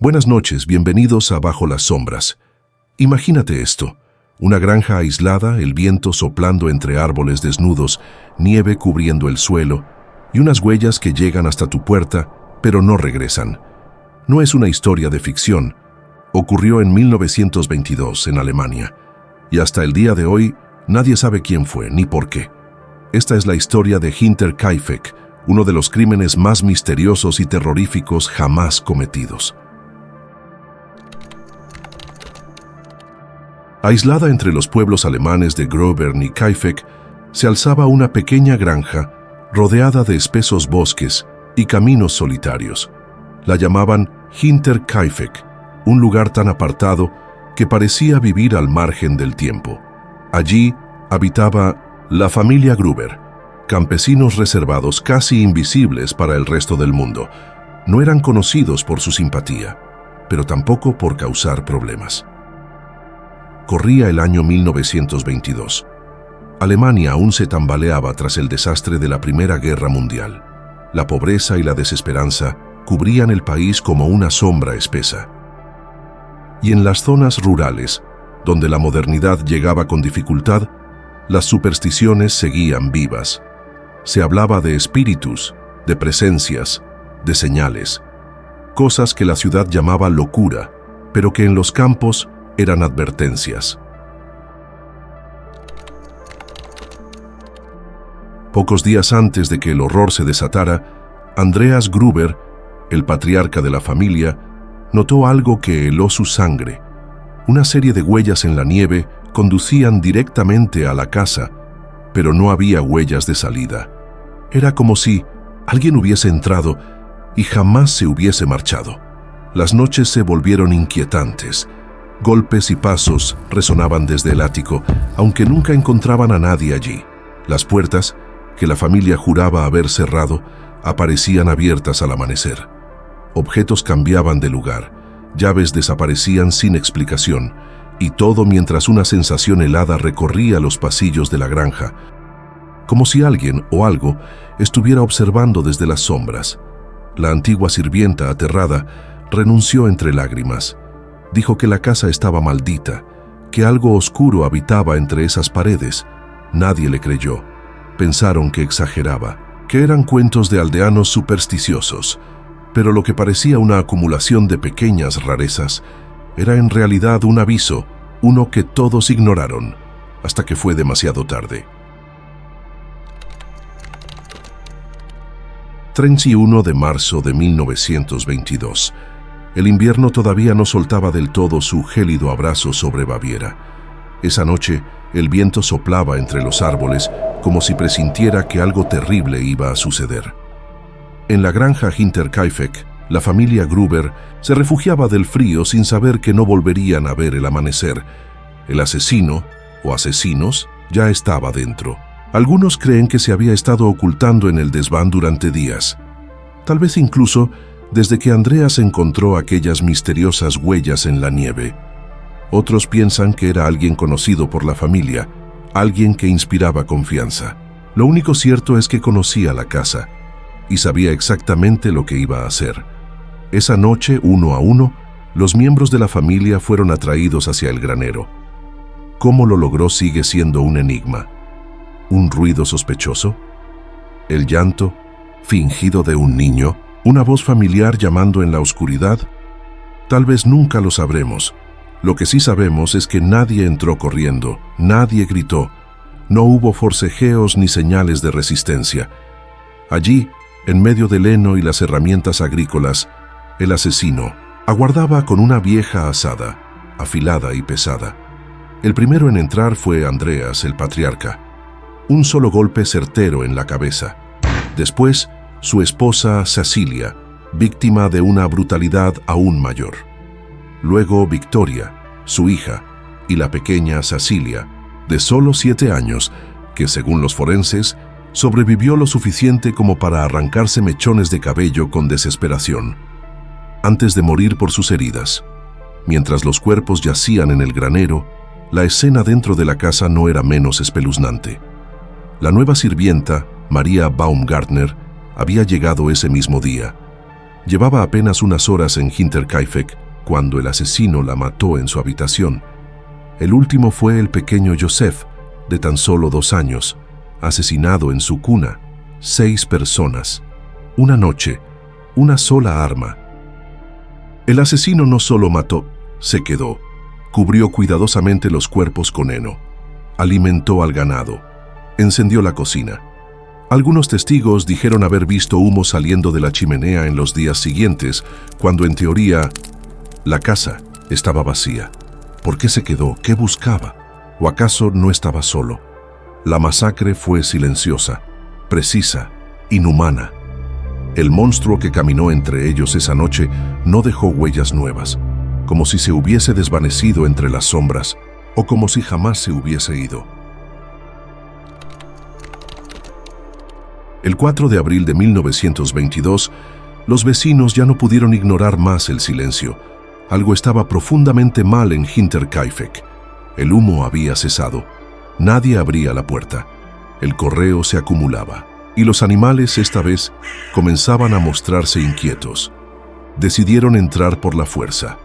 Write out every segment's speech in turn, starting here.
Buenas noches, bienvenidos a Bajo las Sombras. Imagínate esto, una granja aislada, el viento soplando entre árboles desnudos, nieve cubriendo el suelo y unas huellas que llegan hasta tu puerta, pero no regresan. No es una historia de ficción. Ocurrió en 1922 en Alemania y hasta el día de hoy nadie sabe quién fue ni por qué. Esta es la historia de Hinterkaifeck, uno de los crímenes más misteriosos y terroríficos jamás cometidos. Aislada entre los pueblos alemanes de Grobern y Kaifeck, se alzaba una pequeña granja rodeada de espesos bosques y caminos solitarios. La llamaban Hinterkaifeck, un lugar tan apartado que parecía vivir al margen del tiempo. Allí habitaba la familia Gruber, campesinos reservados casi invisibles para el resto del mundo. No eran conocidos por su simpatía, pero tampoco por causar problemas. Corría el año 1922. Alemania aún se tambaleaba tras el desastre de la Primera Guerra Mundial. La pobreza y la desesperanza cubrían el país como una sombra espesa. Y en las zonas rurales, donde la modernidad llegaba con dificultad, las supersticiones seguían vivas. Se hablaba de espíritus, de presencias, de señales, cosas que la ciudad llamaba locura, pero que en los campos eran advertencias. Pocos días antes de que el horror se desatara, Andreas Gruber, el patriarca de la familia, notó algo que heló su sangre. Una serie de huellas en la nieve conducían directamente a la casa, pero no había huellas de salida. Era como si alguien hubiese entrado y jamás se hubiese marchado. Las noches se volvieron inquietantes. Golpes y pasos resonaban desde el ático, aunque nunca encontraban a nadie allí. Las puertas, que la familia juraba haber cerrado, aparecían abiertas al amanecer. Objetos cambiaban de lugar, llaves desaparecían sin explicación, y todo mientras una sensación helada recorría los pasillos de la granja, como si alguien o algo estuviera observando desde las sombras. La antigua sirvienta, aterrada, renunció entre lágrimas. Dijo que la casa estaba maldita, que algo oscuro habitaba entre esas paredes. Nadie le creyó. Pensaron que exageraba, que eran cuentos de aldeanos supersticiosos, pero lo que parecía una acumulación de pequeñas rarezas era en realidad un aviso, uno que todos ignoraron, hasta que fue demasiado tarde. 31 de marzo de 1922. El invierno todavía no soltaba del todo su gélido abrazo sobre Baviera. Esa noche, el viento soplaba entre los árboles como si presintiera que algo terrible iba a suceder. En la granja Hinterkaifeck, la familia Gruber se refugiaba del frío sin saber que no volverían a ver el amanecer. El asesino, o asesinos, ya estaba dentro. Algunos creen que se había estado ocultando en el desván durante días. Tal vez incluso desde que Andreas encontró aquellas misteriosas huellas en la nieve. Otros piensan que era alguien conocido por la familia, alguien que inspiraba confianza. Lo único cierto es que conocía la casa y sabía exactamente lo que iba a hacer. Esa noche, uno a uno, los miembros de la familia fueron atraídos hacia el granero. ¿Cómo lo logró sigue siendo un enigma? ¿Un ruido sospechoso? ¿El llanto fingido de un niño? ¿Una voz familiar llamando en la oscuridad? Tal vez nunca lo sabremos. Lo que sí sabemos es que nadie entró corriendo, nadie gritó, no hubo forcejeos ni señales de resistencia. Allí, en medio del heno y las herramientas agrícolas, el asesino aguardaba con una vieja azada, afilada y pesada. El primero en entrar fue Andreas, el patriarca. Un solo golpe certero en la cabeza. Después, su esposa Cecilia, víctima de una brutalidad aún mayor. Luego Victoria, su hija, y la pequeña Cecilia, de solo 7 años, que según los forenses, sobrevivió lo suficiente como para arrancarse mechones de cabello con desesperación, antes de morir por sus heridas. Mientras los cuerpos yacían en el granero, la escena dentro de la casa no era menos espeluznante. La nueva sirvienta, María Baumgartner, había llegado ese mismo día. Llevaba apenas unas horas en Hinterkaifeck cuando el asesino la mató en su habitación. El último fue el pequeño Joseph, de tan solo 2 años, asesinado en su cuna. 6 personas. Una noche, una sola arma. El asesino no solo mató, se quedó. Cubrió cuidadosamente los cuerpos con heno. Alimentó al ganado. Encendió la cocina. Algunos testigos dijeron haber visto humo saliendo de la chimenea en los días siguientes, cuando en teoría la casa estaba vacía. ¿Por qué se quedó? ¿Qué buscaba? ¿O acaso no estaba solo? La masacre fue silenciosa, precisa, inhumana. El monstruo que caminó entre ellos esa noche no dejó huellas nuevas, como si se hubiese desvanecido entre las sombras o como si jamás se hubiese ido. El 4 de abril de 1922, los vecinos ya no pudieron ignorar más el silencio. Algo estaba profundamente mal en Hinterkaifeck. El humo había cesado. Nadie abría la puerta. El correo se acumulaba. Y los animales, esta vez, comenzaban a mostrarse inquietos. Decidieron entrar por la fuerza.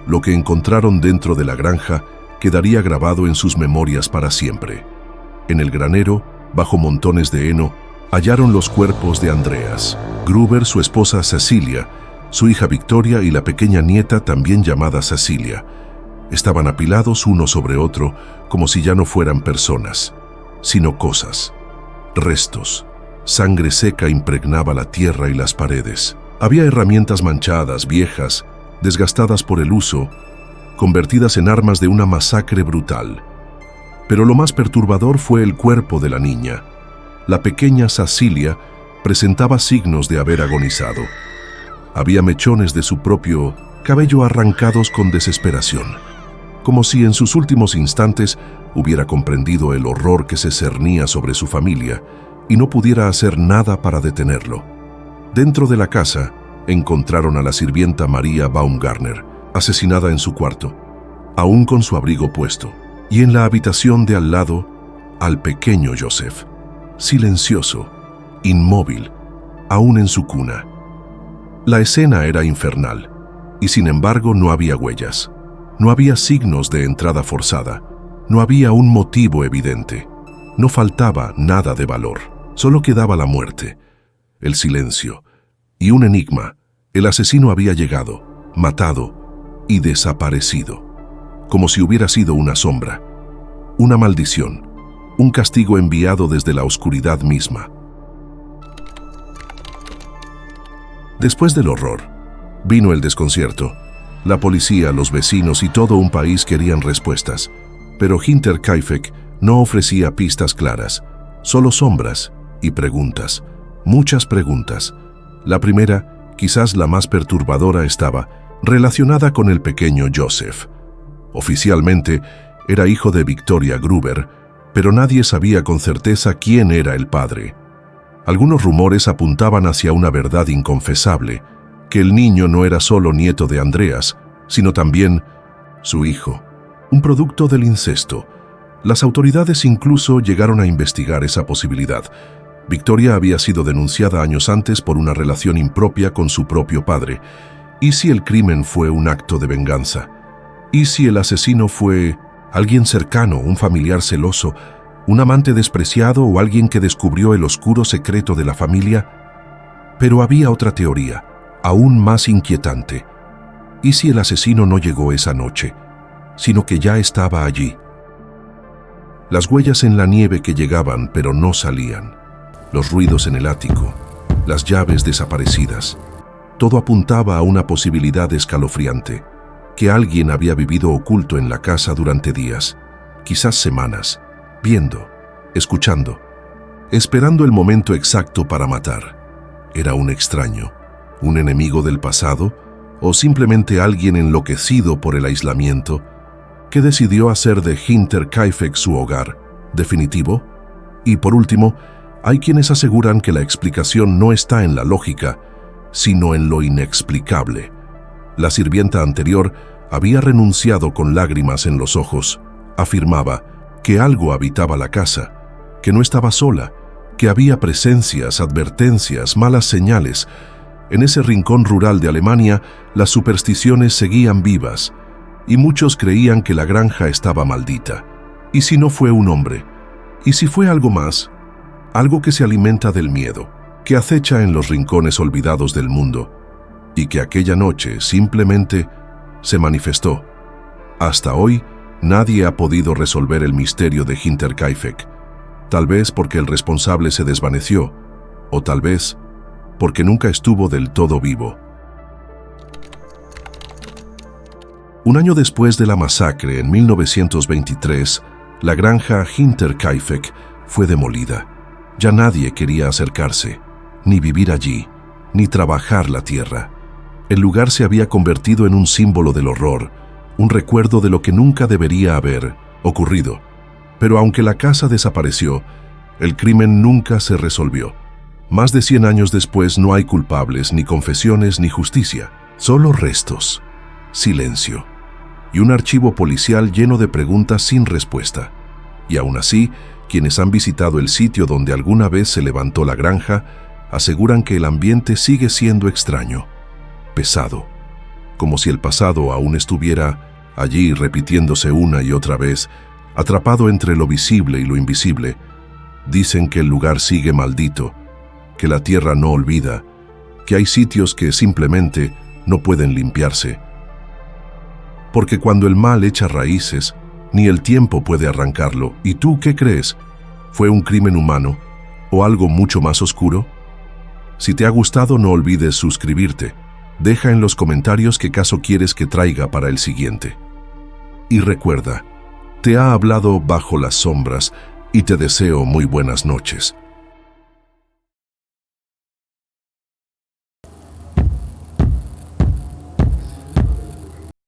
Lo que encontraron dentro de la granja quedaría grabado en sus memorias para siempre. En el granero, bajo montones de heno, hallaron los cuerpos de Andreas, Gruber, su esposa Cecilia, su hija Victoria y la pequeña nieta también llamada Cecilia. Estaban apilados uno sobre otro como si ya no fueran personas, sino cosas, restos. Sangre seca impregnaba la tierra y las paredes. Había herramientas manchadas, viejas, desgastadas por el uso, convertidas en armas de una masacre brutal. Pero lo más perturbador fue el cuerpo de la niña. La pequeña Cecilia presentaba signos de haber agonizado. Había mechones de su propio cabello arrancados con desesperación, como si en sus últimos instantes hubiera comprendido el horror que se cernía sobre su familia y no pudiera hacer nada para detenerlo. Dentro de la casa encontraron a la sirvienta María Baumgartner, asesinada en su cuarto, aún con su abrigo puesto, y en la habitación de al lado, al pequeño Joseph, silencioso, inmóvil, aún en su cuna. La escena era infernal, y sin embargo no había huellas, no había signos de entrada forzada, no había un motivo evidente, no faltaba nada de valor, solo quedaba la muerte, el silencio y un enigma. El asesino había llegado, matado y desaparecido, como si hubiera sido una sombra, una maldición, un castigo enviado desde la oscuridad misma. Después del horror, vino el desconcierto. La policía, los vecinos y todo un país querían respuestas, pero Hinterkaifeck no ofrecía pistas claras, solo sombras y preguntas, muchas preguntas. La primera, quizás la más perturbadora, estaba relacionada con el pequeño Joseph. Oficialmente, era hijo de Victoria Gruber, pero nadie sabía con certeza quién era el padre. Algunos rumores apuntaban hacia una verdad inconfesable, que el niño no era solo nieto de Andreas, sino también su hijo, un producto del incesto. Las autoridades incluso llegaron a investigar esa posibilidad. Victoria había sido denunciada años antes por una relación impropia con su propio padre. ¿Y si el crimen fue un acto de venganza? ¿Y si el asesino fue alguien cercano, un familiar celoso, un amante despreciado o alguien que descubrió el oscuro secreto de la familia? Pero había otra teoría, aún más inquietante. ¿Y si el asesino no llegó esa noche, sino que ya estaba allí? Las huellas en la nieve que llegaban pero no salían, los ruidos en el ático, las llaves desaparecidas. Todo apuntaba a una posibilidad escalofriante, que alguien había vivido oculto en la casa durante días, quizás semanas, viendo, escuchando, esperando el momento exacto para matar. ¿Era un extraño, un enemigo del pasado, o simplemente alguien enloquecido por el aislamiento, que decidió hacer de Hinterkaifeck su hogar definitivo? Y por último, hay quienes aseguran que la explicación no está en la lógica, sino en lo inexplicable. La sirvienta anterior había renunciado con lágrimas en los ojos. Afirmaba que algo habitaba la casa, que no estaba sola, que había presencias, advertencias, malas señales. En ese rincón rural de Alemania, las supersticiones seguían vivas, y muchos creían que la granja estaba maldita. ¿Y si no fue un hombre? ¿Y si fue algo más? Algo que se alimenta del miedo, que acecha en los rincones olvidados del mundo, y que aquella noche simplemente se manifestó. Hasta hoy, nadie ha podido resolver el misterio de Hinterkaifeck, tal vez porque el responsable se desvaneció, o tal vez porque nunca estuvo del todo vivo. Un año después de la masacre, en 1923, la granja Hinterkaifeck fue demolida. Ya nadie quería acercarse, ni vivir allí, ni trabajar la tierra. El lugar se había convertido en un símbolo del horror, un recuerdo de lo que nunca debería haber ocurrido. Pero aunque la casa desapareció, el crimen nunca se resolvió. Más de 100 años después no hay culpables, ni confesiones, ni justicia. Solo restos, silencio y un archivo policial lleno de preguntas sin respuesta. Y aún así, quienes han visitado el sitio donde alguna vez se levantó la granja, aseguran que el ambiente sigue siendo extraño, pesado, como si el pasado aún estuviera allí repitiéndose una y otra vez, atrapado entre lo visible y lo invisible. Dicen que el lugar sigue maldito, que la tierra no olvida, que hay sitios que simplemente no pueden limpiarse. Porque cuando el mal echa raíces, ni el tiempo puede arrancarlo. ¿Y tú qué crees? ¿Fue un crimen humano o algo mucho más oscuro? Si te ha gustado, no olvides suscribirte. Deja en los comentarios qué caso quieres que traiga para el siguiente. Y recuerda, te ha hablado Bajo las Sombras y te deseo muy buenas noches.